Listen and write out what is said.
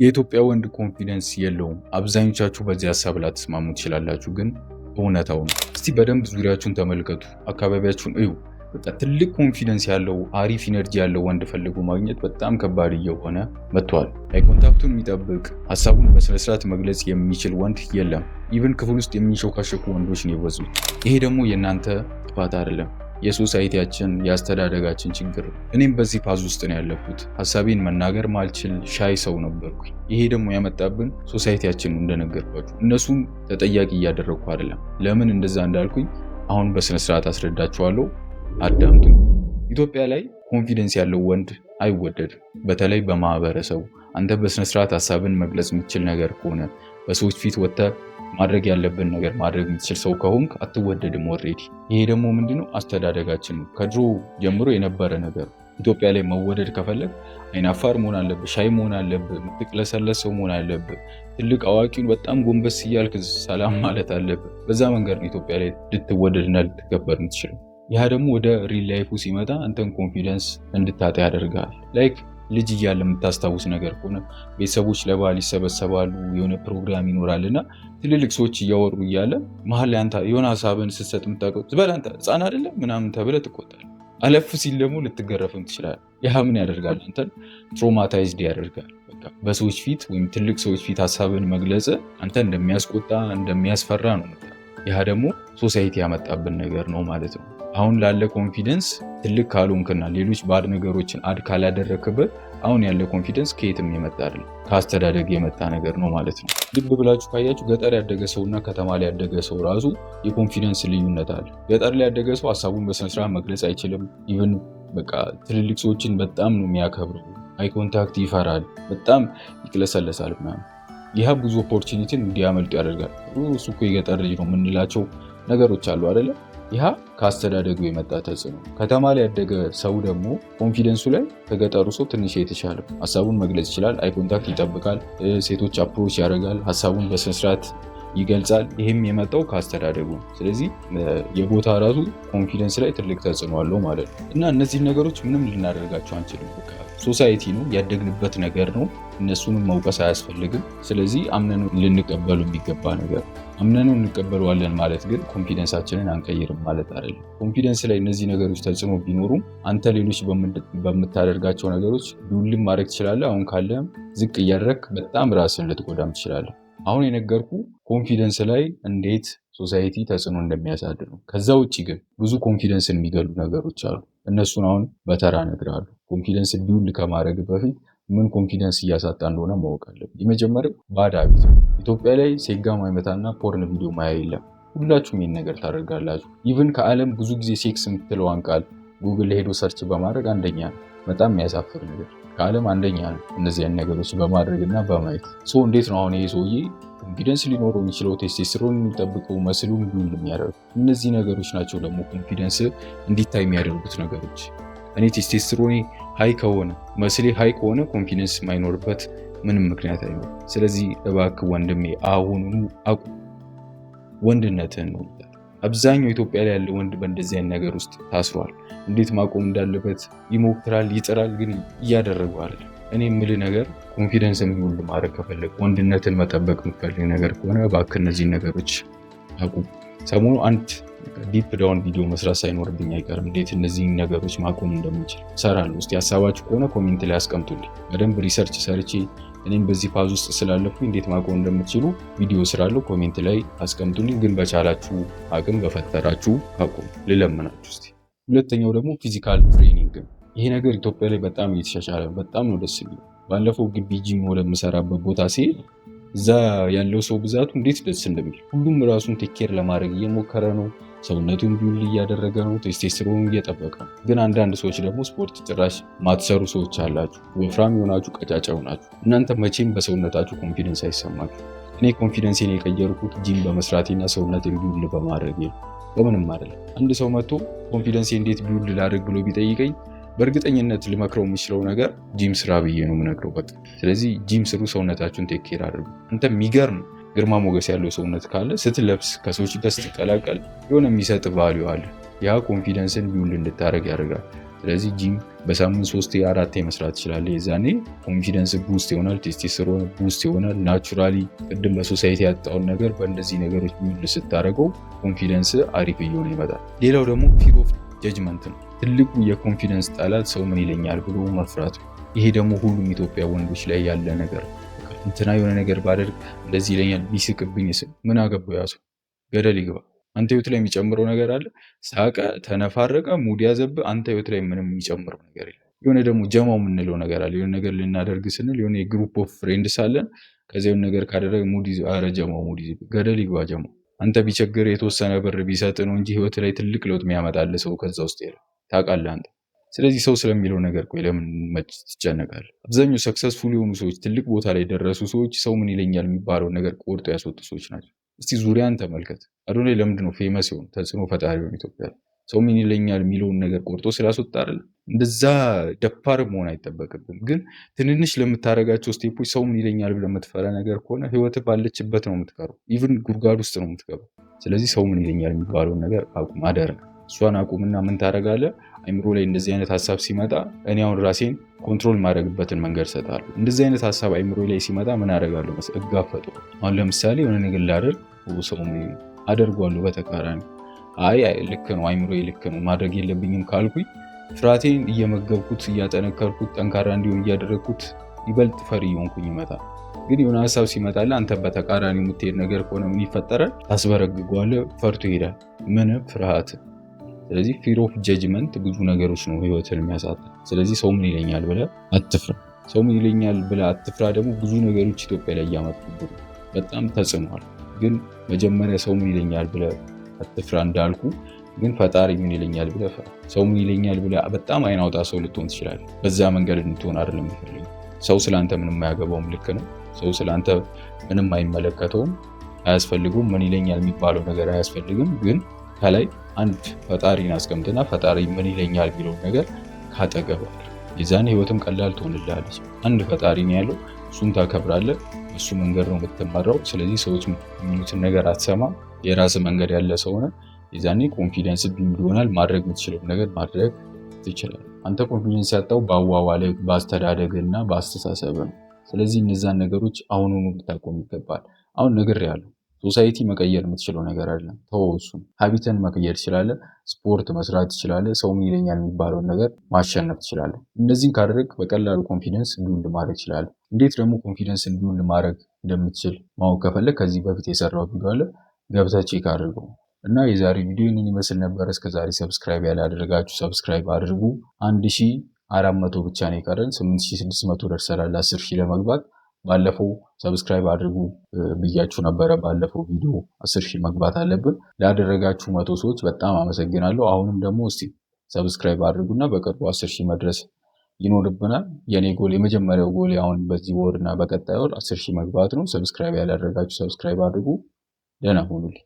የኢትዮጵያ ወንድ ኮንፊደንስ የለውም። አብዛኞቻችሁ በዚህ ሀሳብ ላትስማሙ ትችላላችሁ፣ ግን እውነታው ነው። እስቲ በደንብ ዙሪያችሁን ተመልከቱ፣ አካባቢያችሁን እዩ። በቃ ትልቅ ኮንፊደንስ ያለው አሪፍ ኢነርጂ ያለው ወንድ ፈልጎ ማግኘት በጣም ከባድ እየሆነ መጥቷል። አይ ኮንታክቱን የሚጠብቅ ሀሳቡን በስነስርዓት መግለጽ የሚችል ወንድ የለም። ኢቭን ክፍል ውስጥ የሚንሾካሸኩ ወንዶች ነው የበዙት። ይሄ ደግሞ የእናንተ ጥፋት አይደለም፣ የሶሳይቲያችን የአስተዳደጋችን ችግር። እኔም በዚህ ፓዝ ውስጥ ነው ያለፉት። ሀሳቤን መናገር ማልችል ሻይ ሰው ነበርኩኝ። ይሄ ደግሞ ያመጣብን ሶሳይቲያችን ነው። እንደነገርኳችሁ እነሱን ተጠያቂ እያደረግኩ አይደለም። ለምን እንደዛ እንዳልኩኝ አሁን በስነስርዓት አስረዳችኋለሁ። አዳምጡ። ኢትዮጵያ ላይ ኮንፊደንስ ያለው ወንድ አይወደድም። በተለይ በማህበረሰቡ አንተ በስነስርዓት ሀሳብን መግለጽ የምትችል ነገር ከሆነ በሰዎች ፊት ወጥተህ ማድረግ ያለብን ነገር ማድረግ የምትችል ሰው ከሆንክ አትወደድም ኦልሬዲ። ይሄ ደግሞ ምንድነው አስተዳደጋችን ነው። ከድሮ ጀምሮ የነበረ ነገር። ኢትዮጵያ ላይ መወደድ ከፈለግ አይናፋር መሆን አለብህ፣ ሻይ መሆን አለብህ፣ የምትቅለሰለስ ሰው መሆን አለብህ፣ ትልቅ አዋቂውን በጣም ጎንበስ እያልክ ሰላም ማለት አለብህ። በዛ መንገድ ነው ኢትዮጵያ ላይ ልትወደድና ልትከበር የምትችለው። ያ ደግሞ ወደ ሪል ላይፉ ሲመጣ አንተን ኮንፊደንስ እንድታጣ ያደርጋል። ላይክ ልጅ እያለ የምታስታውስ ነገር ከሆነ ቤተሰቦች ለበዓል ይሰበሰባሉ፣ የሆነ ፕሮግራም ይኖራልና ትልልቅ ሰዎች እያወሩ እያለ መሀል ላይ አንተ የሆነ ሀሳብን ስትሰጥ የምታውቀው ዝበል አንተ ህፃን አይደለም ምናምን ተብለህ ትቆጣለህ። አለፍ ሲል ደግሞ ልትገረፍም ትችላለህ። ያ ምን ያደርጋል? አንተን ትሮማታይዝድ ያደርጋል። በቃ በሰዎች ፊት ወይም ትልቅ ሰዎች ፊት ሀሳብን መግለጽ አንተ እንደሚያስቆጣ እንደሚያስፈራ ነው። ያ ደግሞ ሶሳይቲ ያመጣብን ነገር ነው ማለት ነው። አሁን ላለ ኮንፊደንስ ትልቅ ካልሆንክና ሌሎች ባድ ነገሮችን አድ ካላደረክበት አሁን ያለ ኮንፊደንስ ከየትም የመጣ አይደለም፣ ከአስተዳደግ የመጣ ነገር ነው ማለት ነው። ልብ ብላችሁ ካያችሁ ገጠር ያደገ ሰውና ከተማ ላይ ያደገ ሰው ራሱ የኮንፊደንስ ልዩነት አለ። ገጠር ላይ ያደገ ሰው ሀሳቡን በስነስርዓት መግለጽ አይችልም። ኢቭን በቃ ትልልቅ ሰዎችን በጣም ነው የሚያከብረው። አይ ኮንታክት ይፈራል፣ በጣም ይቅለሰለሳል ምናምን። ይህ ብዙ ኦፖርቹኒቲን እንዲያመልጡ ያደርጋል። እሱ እኮ የገጠር ልጅ ነው የምንላቸው ነገሮች አሉ አይደለም። ይህ ከአስተዳደጉ የመጣ ተጽዕኖ። ከተማ ላይ ያደገ ሰው ደግሞ ኮንፊደንሱ ላይ ከገጠሩ ሰው ትንሽ የተሻለ ሀሳቡን መግለጽ ይችላል። አይ ኮንታክት ይጠብቃል፣ ሴቶች አፕሮች ያደርጋል፣ ሀሳቡን በስነስርዓት ይገልጻል። ይህም የመጣው ከአስተዳደጉ። ስለዚህ የቦታ ራሱ ኮንፊደንስ ላይ ትልቅ ተጽዕኖ አለው ማለት ነው። እና እነዚህ ነገሮች ምንም ልናደርጋቸው አንችልም። ሶሳይቲ ነው፣ ያደግንበት ነገር ነው። እነሱንም መውቀስ አያስፈልግም። ስለዚህ አምነን ልንቀበሉ የሚገባ ነገር አምነን እንቀበለዋለን ማለት ግን ኮንፊደንሳችንን አንቀይርም ማለት አይደለም። ኮንፊደንስ ላይ እነዚህ ነገሮች ተጽዕኖ ቢኖሩም አንተ ሌሎች በምታደርጋቸው ነገሮች ቢውልም ማድረግ ትችላለህ። አሁን ካለም ዝቅ እያደረክ በጣም ራስን ልትጎዳም ትችላለህ። አሁን የነገርኩ ኮንፊደንስ ላይ እንዴት ሶሳይቲ ተጽዕኖ እንደሚያሳድር ነው። ከዛ ውጭ ግን ብዙ ኮንፊደንስን የሚገሉ ነገሮች አሉ። እነሱን አሁን በተራ እነግርሃለሁ። ኮንፊደንስ ቢውል ከማድረግ በፊት ምን ኮንፊደንስ እያሳጣ እንደሆነ ማወቅ አለብን። የመጀመሪያው ባድ ሃቢት። ኢትዮጵያ ላይ ሴጋ ማይመታና ፖርን ቪዲዮ ማያ የለም። ሁላችሁም ይህን ነገር ታደርጋላችሁ። ኢቭን ከዓለም ብዙ ጊዜ ሴክስ የምትለዋን ቃል ጉግል ሄዶ ሰርች በማድረግ አንደኛ ነው። በጣም የሚያሳፍር ነገር። ከዓለም አንደኛ ነው እነዚህ አይነት ነገሮች በማድረግና በማየት። እንዴት ነው አሁን ይሄ ሰውዬ ኮንፊደንስ ሊኖረው የሚችለው? ቴስቴስትሮን የሚጠብቀው መስሉን ቢውል የሚያደርጉ እነዚህ ነገሮች ናቸው። ደግሞ ኮንፊደንስ እንዲታይ የሚያደርጉት ነገሮች። እኔ ቴስቴስትሮኔ ሀይ ከሆነ መስሌ ሀይ ከሆነ ኮንፊደንስ የማይኖርበት ምንም ምክንያት አይኖርም። ስለዚህ እባክህ ወንድሜ አሁኑኑ አቁም፣ ወንድነትህን ነው። አብዛኛው ኢትዮጵያ ላይ ያለ ወንድ በእንደዚህ አይነት ነገር ውስጥ ታስሯል። እንዴት ማቆም እንዳለበት ይሞክራል፣ ይጥራል፣ ግን እያደረገው አይደለም። እኔ የምልህ ነገር ኮንፊደንስን ቢውል ማድረግ ከፈለግ፣ ወንድነትን መጠበቅ የምትፈልግ ነገር ከሆነ እባክህ እነዚህን ነገሮች አቁም። ሰሞኑ አንድ ዲፕ ዳውን ቪዲዮ መስራት ሳይኖርብኝ አይቀርም። እንዴት እነዚህን ነገሮች ማቆም እንደምንችል እሰራለሁ። እስቲ ሀሳባችሁ ከሆነ ኮሜንት ላይ አስቀምጡልኝ። በደንብ ሪሰርች ሰርቼ እኔም በዚህ ፓዝ ውስጥ ስላለፉ እንዴት ማቆም እንደምትችሉ ቪዲዮ ስራለሁ። ኮሜንት ላይ አስቀምጡልኝ። ግን በቻላችሁ አቅም በፈጠራችሁ አቁም ልለምናችሁ እስቲ። ሁለተኛው ደግሞ ፊዚካል ትሬኒንግ። ይሄ ነገር ኢትዮጵያ ላይ በጣም እየተሻሻለ በጣም ነው ደስ የሚለው። ባለፈው ግቢ ጂም ወደምሰራበት ቦታ ሲሄድ እዛ ያለው ሰው ብዛቱ እንዴት ደስ እንደሚል። ሁሉም ራሱን ቴኬር ለማድረግ እየሞከረ ነው። ሰውነቱን ቢውል እያደረገ ነው። ቴስቴስትሮን እየጠበቀ ነው። ግን አንዳንድ ሰዎች ደግሞ ስፖርት ጭራሽ ማትሰሩ ሰዎች አላችሁ። ወፍራም የሆናችሁ ቀጫጫ ሆናችሁ እናንተ መቼም በሰውነታችሁ ኮንፊደንስ አይሰማችሁ። እኔ ኮንፊደንሴን የቀየርኩት ጂም በመስራቴና ሰውነቴን ቢውል በማድረግ ነው። በምንም አይደለም። አንድ ሰው መጥቶ ኮንፊደንሴ እንዴት ቢውል ላድርግ ብሎ ቢጠይቀኝ በእርግጠኝነት ልመክረው የሚችለው ነገር ጂም ስራ ብዬ ነው የምነግረው። በቃ ስለዚህ ጂም ስሩ፣ ሰውነታችሁን ቴክ ኬር አድርጉ። አንተ የሚገርም ግርማ ሞገስ ያለው ሰውነት ካለ ስትለብስ ከሰዎች ጋር ስትቀላቀል የሆነ የሚሰጥ ቫልዩ አለ። ያ ኮንፊደንስን ቢውል እንድታደርግ ያደርጋል። ስለዚህ ጂም በሳምንት 3-4 መስራት ትችላለህ። የዛኔ ኮንፊደንስ ቡስት ይሆናል፣ ቴስቴስትሮን ቡስት ይሆናል። ናቹራሊ ቅድም በሶሳይቲ ያጣውን ነገር በእነዚህ ነገሮች ቢውል ስታደርገው ኮንፊደንስ አሪፍ እየሆነ ይመጣል። ሌላው ደግሞ ፊር ኦፍ ጀጅመንት ነው። ትልቁ የኮንፊደንስ ጠላት ሰው ምን ይለኛል ብሎ መፍራት። ይሄ ደግሞ ሁሉም ኢትዮጵያ ወንዶች ላይ ያለ ነገር እንትና የሆነ ነገር ባደርግ እንደዚህ ይለኛል፣ ቢስቅብኝ ምን አገባው ያ ሰው ገደል ይግባ። አንተ ህይወት ላይ የሚጨምረው ነገር አለ? ሳቀ፣ ተነፋረቀ፣ ሙድ ያዘብህ፣ አንተ ህይወት ላይ ምንም የሚጨምረው ነገር የለም። የሆነ ደግሞ ጀማው የምንለው ነገር አለ። የሆነ ነገር ልናደርግ ስንል የሆነ የግሩፕ ኦፍ ፍሬንድስ አለን። ከዚያ የሆነ ነገር ካደረግ ሙድ ይዞ ኧረ ጀማው ሙድ ይዞ ገደል ይግባ ጀማው። አንተ ቢቸግር የተወሰነ ብር ቢሰጥ ነው እንጂ ህይወት ላይ ትልቅ ለውጥ የሚያመጣልህ ሰው ከዛ ውስጥ የለም። ታውቃለህ አንተ። ስለዚህ ሰው ስለሚለው ነገር ቆይ ለምን ትጨነቃለህ? አብዛኛው ሰክሰስፉል የሆኑ ሰዎች፣ ትልቅ ቦታ ላይ የደረሱ ሰዎች ሰው ምን ይለኛል የሚባለውን ነገር ቆርጦ ያስወጡ ሰዎች ናቸው። እስቲ ዙሪያን ተመልከት። አዶናይ ለምንድን ነው ፌመስ የሆኑ ተጽዕኖ ፈጣሪ የሆኑ ኢትዮጵያ? ሰው ምን ይለኛል የሚለውን ነገር ቆርጦ ስላስወጣ አይደል? እንደዛ ደፋር መሆን አይጠበቅብም። ግን ትንንሽ ለምታደርጋቸው ስቴፖች ሰው ምን ይለኛል ብለህ የምትፈራ ነገር ከሆነ ህይወት ባለችበት ነው የምትቀረው። ኢቭን ጉድጓድ ውስጥ ነው የምትገባው። ስለዚህ ሰው ምን ይለኛል የሚባለውን ነገር አቁም፣ አደረግ። እሷን አቁምና ምን ታደርጋለህ? አይምሮ ላይ እንደዚህ አይነት ሀሳብ ሲመጣ እኔ አሁን ራሴን ኮንትሮል ማድረግበትን መንገድ ሰጣለሁ። እንደዚህ አይነት ሀሳብ አይምሮ ላይ ሲመጣ ምን አደርጋለሁ? እጋፈጡ። አሁን ለምሳሌ የሆነ ነገር ላደርግ ሰው አደርጓለሁ። በተቃራኒ አይ ልክ ነው፣ አይምሮ ልክ ነው፣ ማድረግ የለብኝም ካልኩኝ ፍርሃቴን እየመገብኩት እያጠነከርኩት ጠንካራ እንዲሆን እያደረግኩት ይበልጥ ፈሪ እየሆንኩኝ ይመጣል። ግን የሆነ ሀሳብ ሲመጣለ አንተ በተቃራኒ የምትሄድ ነገር ከሆነ ምን ይፈጠራል? ታስበረግጓለህ፣ ፈርቶ ይሄዳል። ምን ፍርሃት። ስለዚህ ፊር ኦፍ ጀጅመንት ብዙ ነገሮች ነው ህይወትን የሚያሳጣ። ስለዚህ ሰው ምን ይለኛል ብለህ አትፍራ። ሰው ምን ይለኛል ብለህ አትፍራ ደግሞ ብዙ ነገሮች ኢትዮጵያ ላይ እያመጡብን በጣም ተጽዕኗል። ግን መጀመሪያ ሰው ምን ይለኛል ብለህ አትፍራ እንዳልኩ፣ ግን ፈጣሪ ምን ይለኛል ብለህ ፍራ። ሰው ምን ይለኛል ብለህ በጣም አይን አውጣ ሰው ልትሆን ትችላለህ። በዛ መንገድ እንድትሆን አይደለም የሚፈልገው። ሰው ስለአንተ ምንም አያገባውም፣ ልክ ነው። ሰው ስለአንተ ምንም አይመለከተውም፣ አያስፈልገውም። ምን ይለኛል የሚባለው ነገር አያስፈልግም። ግን ከላይ አንድ ፈጣሪን አስቀምጥና ፈጣሪ ምን ይለኛል ቢለውን ነገር ካጠገባል፣ የዛን ህይወትም ቀላል ትሆንልሃለች። አንድ ፈጣሪ ነው ያለው፣ እሱን ታከብራለህ፣ እሱ መንገድ ነው የምትመራው። ስለዚህ ሰዎች የሚሉትን ነገር አትሰማም። የራስ መንገድ ያለ ሰው ነህ። የዛኔ ኮንፊደንስ ቢውልድ ይሆናል። ማድረግ የምትችለው ነገር ማድረግ ትችላለህ። አንተ ኮንፊደንስ ያጣው በአዋዋልህ፣ በአስተዳደግህ እና በአስተሳሰብህ ነው። ስለዚህ እነዛን ነገሮች አሁኑኑ ልታቆም ይገባል። አሁን ነግሬሃለሁ። ሶሳይቲ መቀየር የምትችለው ነገር አይደለም። ተወው እሱን። ሀቢትን መቀየር ትችላለህ። ስፖርት መስራት ትችላለህ። ሰው ምን ይለኛል የሚባለውን ነገር ማሸነፍ ትችላለህ። እነዚህን ካደረግ በቀላሉ ኮንፊደንስ ቢውልድ ማድረግ ትችላለህ። እንዴት ደግሞ ኮንፊደንስ ቢውልድ ማድረግ እንደምትችል ማወቅ ከፈለግ ከዚህ በፊት የሰራው ቪዲዮ አለ፣ ገብተህ ቼክ አድርገው። እና የዛሬ ቪዲዮ ይህንን ይመስል ነበር። እስከዛሬ ሰብስክራይብ ያላደረጋችሁ ሰብስክራይብ አድርጉ። 1400 ብቻ ነው የቀረን። 8600 ደርሰናል 10,000 ለመግባት። ባለፈው ሰብስክራይብ አድርጉ ብያችሁ ነበረ። ባለፈው ቪዲዮ 10,000 መግባት አለብን። ላደረጋችሁ 100 ሰዎች በጣም አመሰግናለሁ። አሁንም ደግሞ እስቲ ሰብስክራይብ አድርጉና በቅርቡ 10,000 መድረስ ይኖርብናል። የኔ ጎል፣ የመጀመሪያው ጎል አሁን በዚህ ወር እና በቀጣይ ወር 10,000 መግባት ነው። ሰብስክራይብ ያላደረጋችሁ ሰብስክራይብ አድርጉ። ደህና ሁኑልኝ።